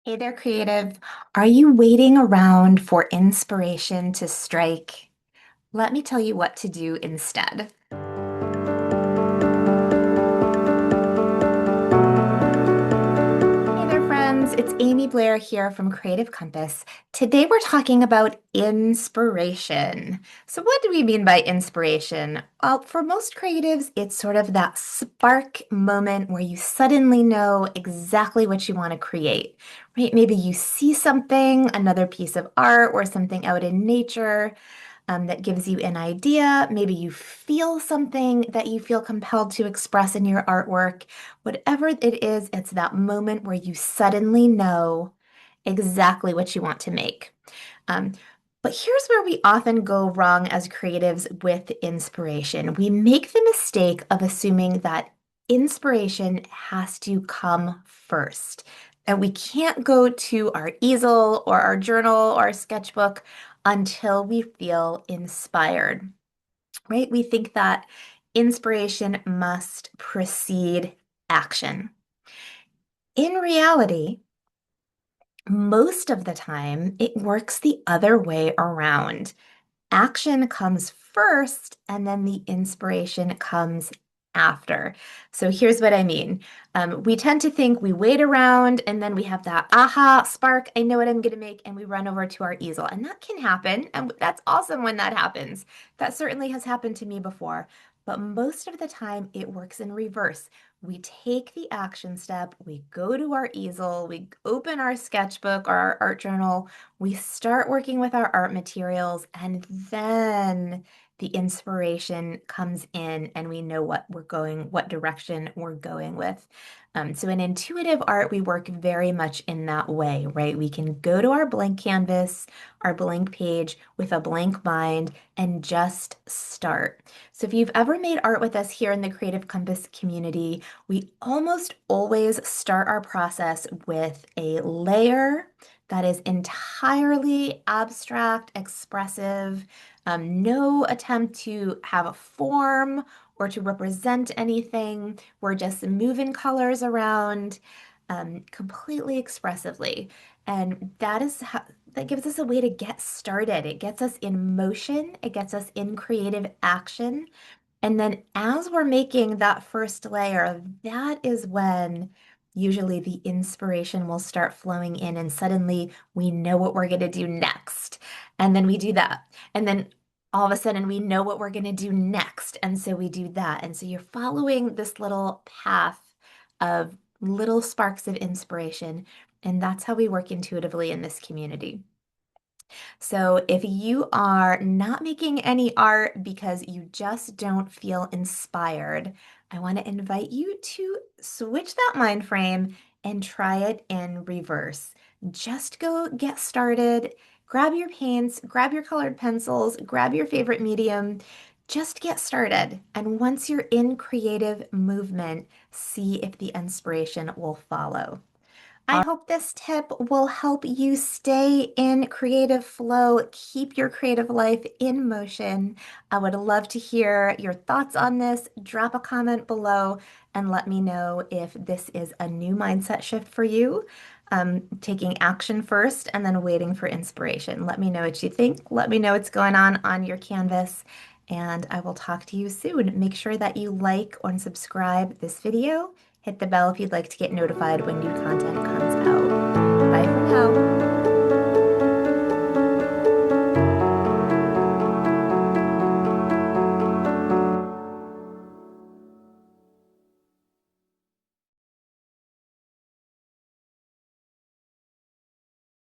Hey there, creative. Are you waiting around for inspiration to strike? Let me tell you what to do instead. Hey there, friends. It's Amy Blair here from Creative Compass. Today we're talking about inspiration. So, what do we mean by inspiration? Well, for most creatives, it's sort of that spark moment where you suddenly know exactly what you want to create, right? Maybe you see something, another piece of art, or something out in nature that gives you an idea. Maybe you feel something that you feel compelled to express in your artwork. Whatever it is, it's that moment where you suddenly know exactly what you want to make. Um, but here's where we often go wrong as creatives with inspiration. We make the mistake of assuming that inspiration has to come first. And we can't go to our easel or our journal or our sketchbook until we feel inspired, right? We think that inspiration must precede action. In reality, most of the time, it works the other way around. Action comes first, and then the inspiration comes after. So here's what I mean. We tend to think we wait around and then we have that aha spark. I know what I'm going to make, and we run over to our easel. And that can happen. And that's awesome when that happens. That certainly has happened to me before. But most of the time, it works in reverse. We take the action step, we go to our easel, we open our sketchbook or our art journal, we start working with our art materials, and then the inspiration comes in and we know what direction we're going with. So in intuitive art, we work very much in that way, right? We can go to our blank canvas, our blank page with a blank mind and just start. So if you've ever made art with us here in the Creative Compass community, we almost always start our process with a layer that is entirely abstract, expressive, no attempt to have a form or to represent anything. We're just moving colors around completely expressively. And that gives us a way to get started. It gets us in motion, it gets us in creative action. And then as we're making that first layer, that is when usually the inspiration will start flowing in, and suddenly we know what we're going to do next. And then we do that. And then all of a sudden we know what we're going to do next. And so we do that. And so you're following this little path of little sparks of inspiration. And that's how we work intuitively in this community. So if you are not making any art because you just don't feel inspired, I want to invite you to switch that mind frame and try it in reverse. Just go get started, grab your paints, grab your colored pencils, grab your favorite medium. Just get started. And once you're in creative movement, see if the inspiration will follow. I hope this tip will help you stay in creative flow, keep your creative life in motion. I would love to hear your thoughts on this. Drop a comment below and let me know if this is a new mindset shift for you. Taking action first and then waiting for inspiration. Let me know what you think. Let me know what's going on your canvas, and I will talk to you soon. Make sure that you like and subscribe this video. Hit the bell if you'd like to get notified when new content comes out.